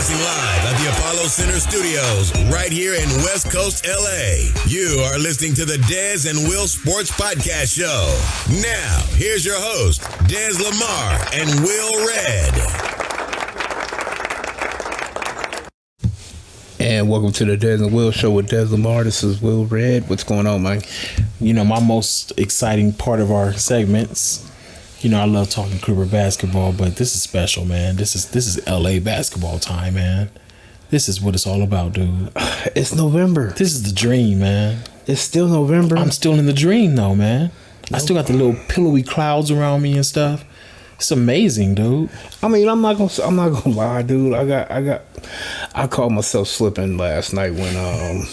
Broadcasting live at the Apollo Center Studios, right here in West Coast, LA. You are listening to the Dez and Will Sports Podcast Show. Now, here's your host, Dez Lamar and Will Red. And welcome to the Dez and Will Show with Dez Lamar. This is Will Red. What's going on, Mike? You know, my most exciting part of our segments. You know, I love talking Clipper basketball, but this is special, man. This is LA basketball time, man. This is what it's all about, dude. It's November. This is the dream, man. It's still November. I'm still in the dream, though, man. I still got the little pillowy clouds around me and stuff. It's amazing, dude. I mean, I'm not gonna lie, dude. I caught myself slipping last night when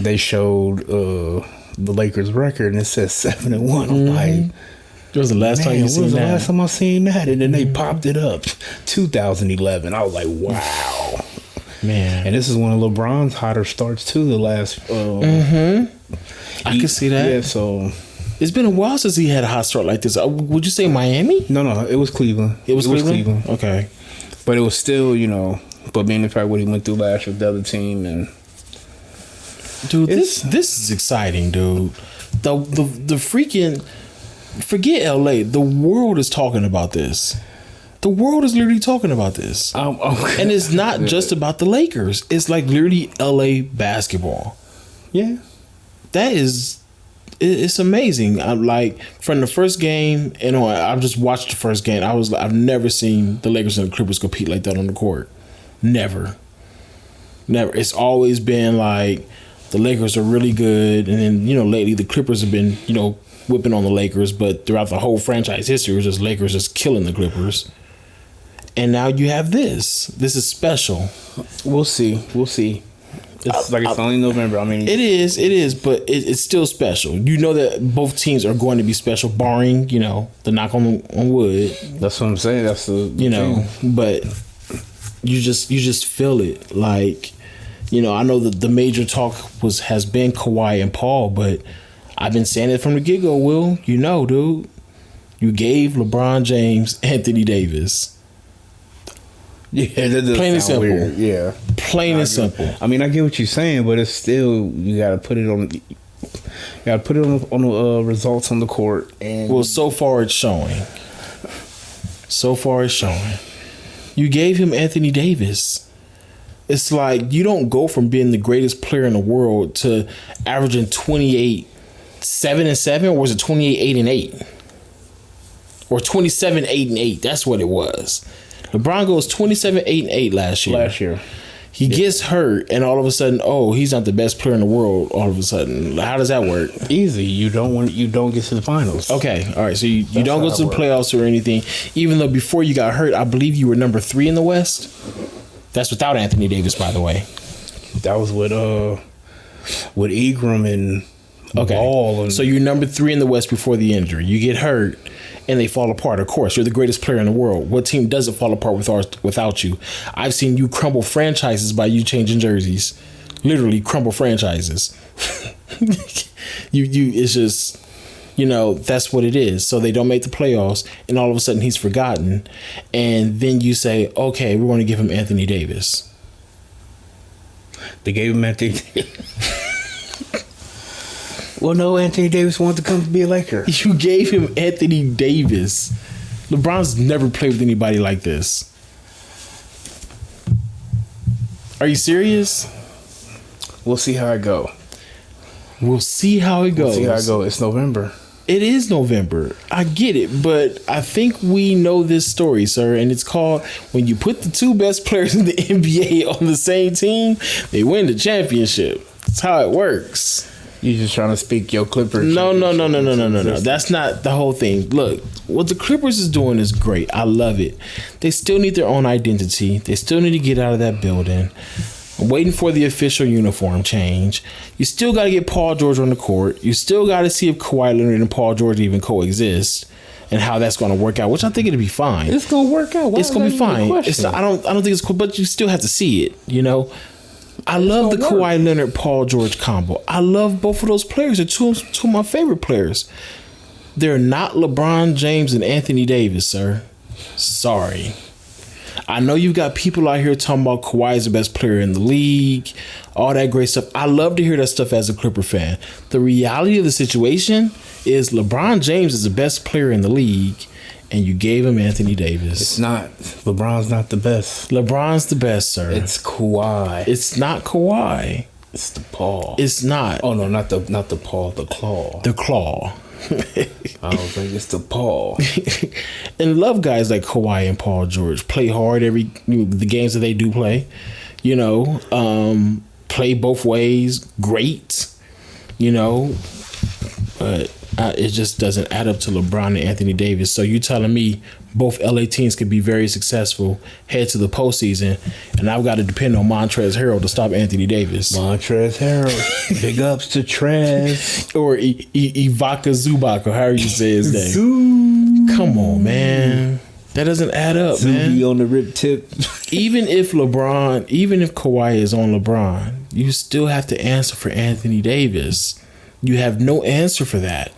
they showed the Lakers record and it says 7-1. I'm like, It was the last time you seen that. When was the last time I seen that? And then they popped it up. 2011. I was like, wow. Man. And this is one of LeBron's hotter starts too, the last I can see that. Yeah, so it's been a while since he had a hot start like this. Would you say Miami? No, it was Cleveland. It was Cleveland? Okay. But it was still, you know, but being the fact what he went through last year with the other team, and dude, this is exciting, dude. The freaking, forget LA. The world is talking about this. The world is literally talking about this. Okay. And it's not just about the Lakers. It's like literally LA basketball. Yeah. It's amazing. I'm like, from the first game, and I've just watched the first game. I've never seen the Lakers and the Clippers compete like that on the court. Never. It's always been like the Lakers are really good, and then, you know, lately the Clippers have been, you know, whipping on the Lakers, but throughout the whole franchise history, it was just Lakers just killing the Clippers. And now you have this. This is special. We'll see. It's only November. I mean, it is, but it's still special. You know that both teams are going to be special, barring, you know, the knock on wood. That's what I'm saying. That's the you know, but you just feel it. Like, you know, I know that the major talk has been Kawhi and Paul, but I've been saying it from the get-go, Will. You know, dude. You gave LeBron James Anthony Davis. Yeah, that does plain and sound simple. Weird. Yeah, plain and simple. I mean, I get what you're saying, but it's still, you got to put it on. You got to put it on the results on the court. And well, so far it's showing. You gave him Anthony Davis. It's like you don't go from being the greatest player in the world to averaging 28, 7-7, or was it 28, 8-8? Or 27, 8-8. That's what it was. LeBron goes 27, 8-8 last year. He gets hurt, and all of a sudden, he's not the best player in the world. All of a sudden, how does that work? Easy. You don't get to the finals. Okay, all right. So you don't go to the playoffs or anything. Even though before you got hurt, I believe you were number 3 in the West. That's without Anthony Davis, by the way. That was with Ingram and Ball. So you're number 3 in the West before the injury. You get hurt, and they fall apart. Of course, you're the greatest player in the world. What team doesn't fall apart without you? I've seen you crumble franchises by you changing jerseys. Literally crumble franchises. It's just, you know, that's what it is. So they don't make the playoffs, and all of a sudden he's forgotten. And then you say, okay, we're going to give him Anthony Davis. They gave him Anthony Davis. Well, no, Anthony Davis wanted to come to be a Laker. You gave him Anthony Davis. LeBron's never played with anybody like this. Are you serious? We'll see how it go. It's November. It is November. I get it, but I think we know this story, sir, and it's called when you put the 2 best players in the NBA on the same team, they win the championship. That's how it works. You're just trying to speak your Clippers. No. That's not the whole thing. Look, what the Clippers is doing is great. I love it. They still need their own identity. They still need to get out of that building. I'm waiting for the official uniform change. You still got to get Paul George on the court. You still got to see if Kawhi Leonard and Paul George even coexist and how that's going to work out, which I think it'll be fine. It's going to work out. It's going to be fine. I don't think it's cool, but you still have to see it, you know. I love the Kawhi Leonard, Paul George combo. I love both of those players. They're two of my favorite players. They're not LeBron James and Anthony Davis, sir. Sorry. I know you've got people out here talking about Kawhi is the best player in the league, all that great stuff. I love to hear that stuff as a Clipper fan. The reality of the situation is LeBron James is the best player in the league, and you gave him Anthony Davis. It's not. LeBron's not the best. LeBron's the best, sir. It's Kawhi. It's not Kawhi. It's the paw. It's not. Oh no, not the paw. The claw. The claw. I was like, it's the paw. And love guys like Kawhi and Paul George. Play hard the games that they do play. Play both ways. Great. But it just doesn't add up to LeBron and Anthony Davis. So you telling me both LA teams could be very successful, head to the postseason, and I've got to depend on Montrezl Harrell to stop Anthony Davis. Montrezl Harrell. Big ups to Trez. Or Ivaka Zubac, or however you say his name. Come on, man. That doesn't add up, man. Zuby on the rip tip. Even if Kawhi is on LeBron, you still have to answer for Anthony Davis. You have no answer for that.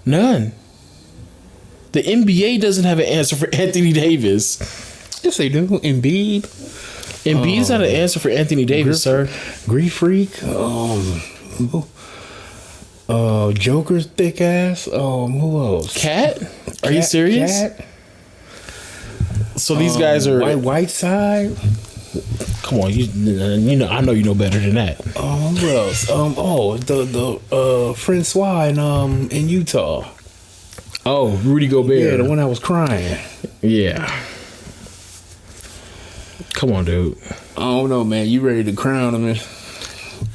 None. The NBA doesn't have an answer for Anthony Davis. Yes, they do. Embiid. Embiid's not an answer for Anthony Davis, sir. Grief Freak. Joker's thick ass. Who else? Cat? Are you serious? Cat. So these guys are Whiteside. Come on, I know you know better than that. Who else? The Francois in Utah. Oh, Rudy Gobert. Yeah, the one that was crying. Yeah. Come on, dude. I don't know, man. You ready to crown him?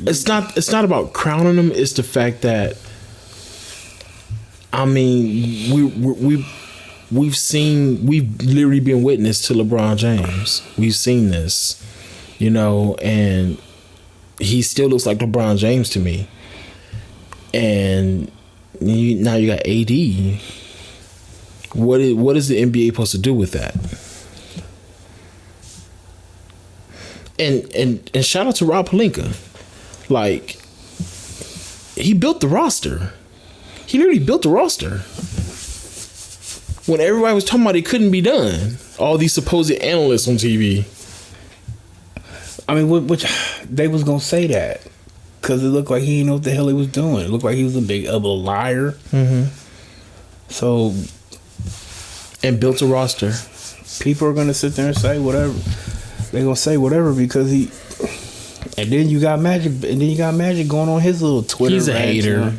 It's not about crowning him. It's the fact that, I mean, we've literally been witness to LeBron James. We've seen this, and he still looks like LeBron James to me. And now you got AD. What is the NBA supposed to do with that? And shout out to Rob Pelinka. Like, he built the roster. He literally built the roster. When everybody was talking about it couldn't be done. All these supposed analysts on TV. I mean, which they was gonna say that because it looked like he didn't know what the hell he was doing. It looked like he was a liar. Mm-hmm. So, and built a roster. People are gonna sit there and say whatever. They're gonna say whatever because he. And then you got Magic. Going on his little Twitter. He's a hater.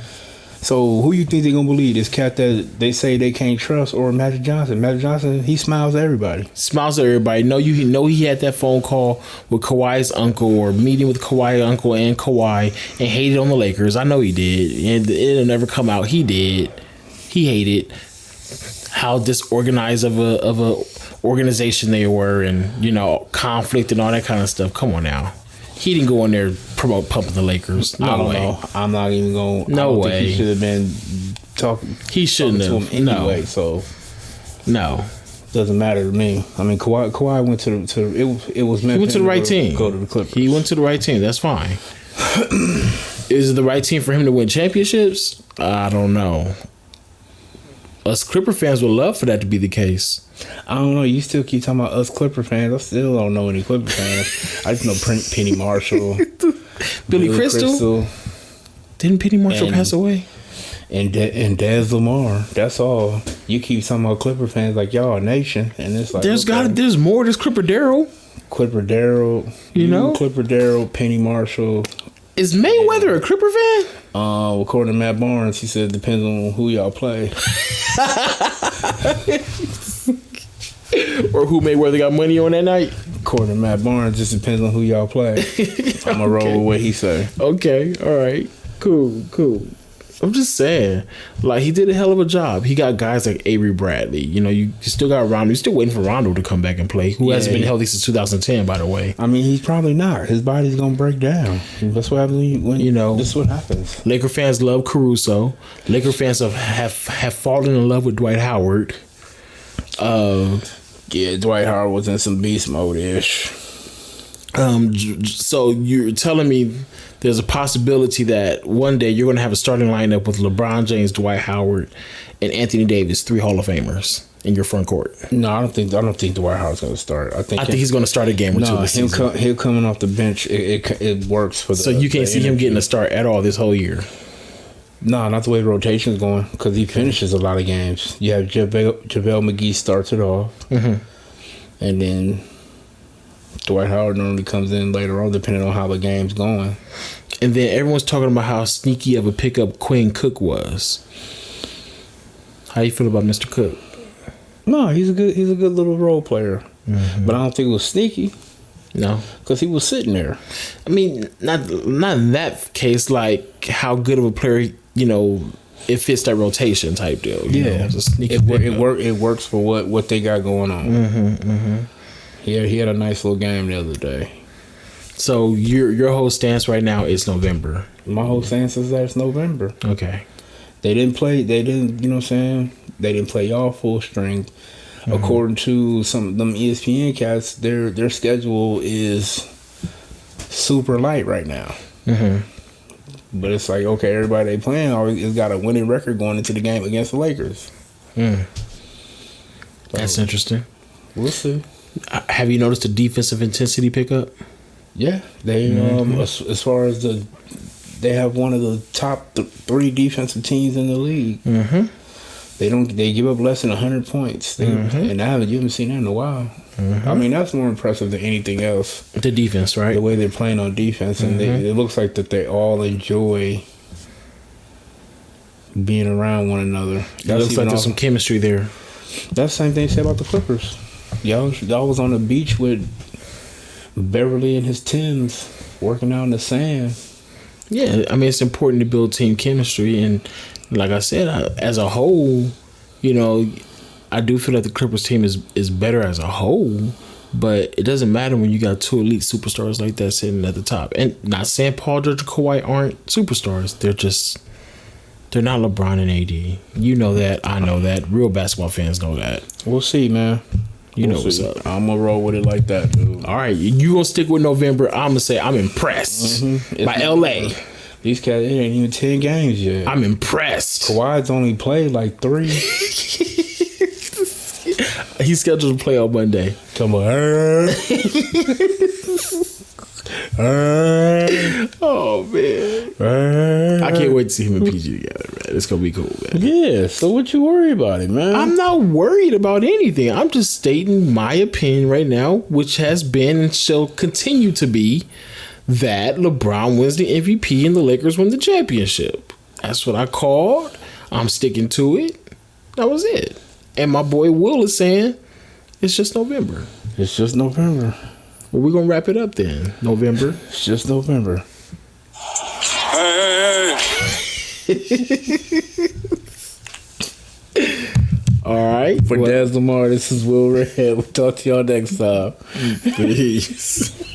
So who you think they're gonna believe? This cat that they say they can't trust, or Magic Johnson? Magic Johnson, he smiles at everybody. Smiles at everybody. He had that phone call with Kawhi's uncle, or meeting with Kawhi's uncle and Kawhi, and hated on the Lakers. I know he did, and it'll never come out. He did. He hated how disorganized of a organization they were, and conflict and all that kind of stuff. Come on now. He didn't go in there promote pumping the Lakers. No I don't way. know. I'm not even going. No way. Think he should have been talking. He shouldn't to have. him anyway. So no, doesn't matter to me. I mean, Kawhi went to it was meant. He went to the right team. Go to the Clippers. He went to the right team. That's fine. Is it the right team for him to win championships? I don't know. Us Clipper fans would love for that to be the case. I don't know. You still keep talking about us Clipper fans. I still don't know any Clipper fans. I just know Penny Marshall, Billy Crystal. Didn't Penny Marshall pass away? And Dez Lamar. That's all. You keep talking about Clipper fans like y'all a nation, and it's like there's more. There's Clipper Darrell. Clipper Darrell. Clipper Darrell. Penny Marshall. Is Mayweather a Clipper fan? According to Matt Barnes, he said it depends on who y'all play. Or who Mayweather got money on that night? According to Matt Barnes, just depends on who y'all play. I'm going to roll with what he say. Okay, all right. Cool. I'm just saying, like, he did a hell of a job. He got guys like Avery Bradley. You still got Rondo. You're still waiting for Rondo to come back and play, who hasn't been healthy since 2010, by the way. I mean, he's probably not. His body's going to break down. That's what happens when this is what happens. Laker fans love Caruso. Laker fans have fallen in love with Dwight Howard. Yeah, Dwight Howard was in some beast mode-ish. So you're telling me there's a possibility that one day you're going to have a starting lineup with LeBron James, Dwight Howard, and Anthony Davis, 3 Hall of Famers. in your front court? No, I don't think Dwight Howard's going to start. I think he's going to start a game or two this season. Him coming off the bench, it works for the. So you can't see him getting a start at all this whole year. No, not the way the rotation's going, because he finishes a lot of games. You have JaVale McGee starts it off, and then Dwight Howard normally comes in later on, depending on how the game's going. And then everyone's talking about how sneaky of a pickup Quinn Cook was. How you feel about Mr. Cook? No, he's a good little role player, but I don't think it was sneaky. No, because he was sitting there. I mean, not in that case. Like how good of a player, it fits that rotation type deal. You know, it's a sneaky it works for what they got going on. He had a nice little game the other day. So your whole stance right now is November. My whole stance is that it's November. Okay. They didn't play. They didn't. You know what I'm saying? They didn't play y'all full strength. According to some of them ESPN cats, their schedule is super light right now. But it's like, okay, everybody they playing always has got a winning record going into the game against the Lakers. So, that's interesting. We'll see. Have you noticed the defensive intensity pickup? Yeah, they as far as they have one of the top 3 defensive teams in the league. They give up less than 100 points, and you haven't seen that in a while. I mean, that's more impressive than anything else. The defense, right? The way they're playing on defense, and it looks like that they all enjoy being around one another. It looks like there's some chemistry there. That's the same thing said about the Clippers. Y'all was on the beach with Beverly and his Timbs working out in the sand. Yeah, I mean, it's important to build team chemistry, and like I said, as a whole, I do feel like the Clippers team is better as a whole, but it doesn't matter when you got 2 elite superstars like that sitting at the top. And not saying Paul George and Kawhi aren't superstars. They're not LeBron and AD. You know that. I know that. Real basketball fans know that. We'll see, man. You know what's up. I'm going to roll with it like that, dude. All right. You going to stick with November. I'm going to say I'm impressed by LA. These cats, it ain't even 10 games yet. I'm impressed. Kawhi's only played like 3. He's scheduled to play on Monday. Come on. Oh, man. I can't wait to see him and PG together, man. It's going to be cool, man. Yeah, so what you worry about it, man? I'm not worried about anything. I'm just stating my opinion right now, which has been and shall continue to be that LeBron wins the MVP and the Lakers win the championship. That's what I called. I'm sticking to it. That was it. And my boy Will is saying it's just November. It's just November. Well, we're going to wrap it up then. November. It's just November. Hey. All right. For Dez Lamar, this is Will Red. We'll talk to y'all next time. Peace.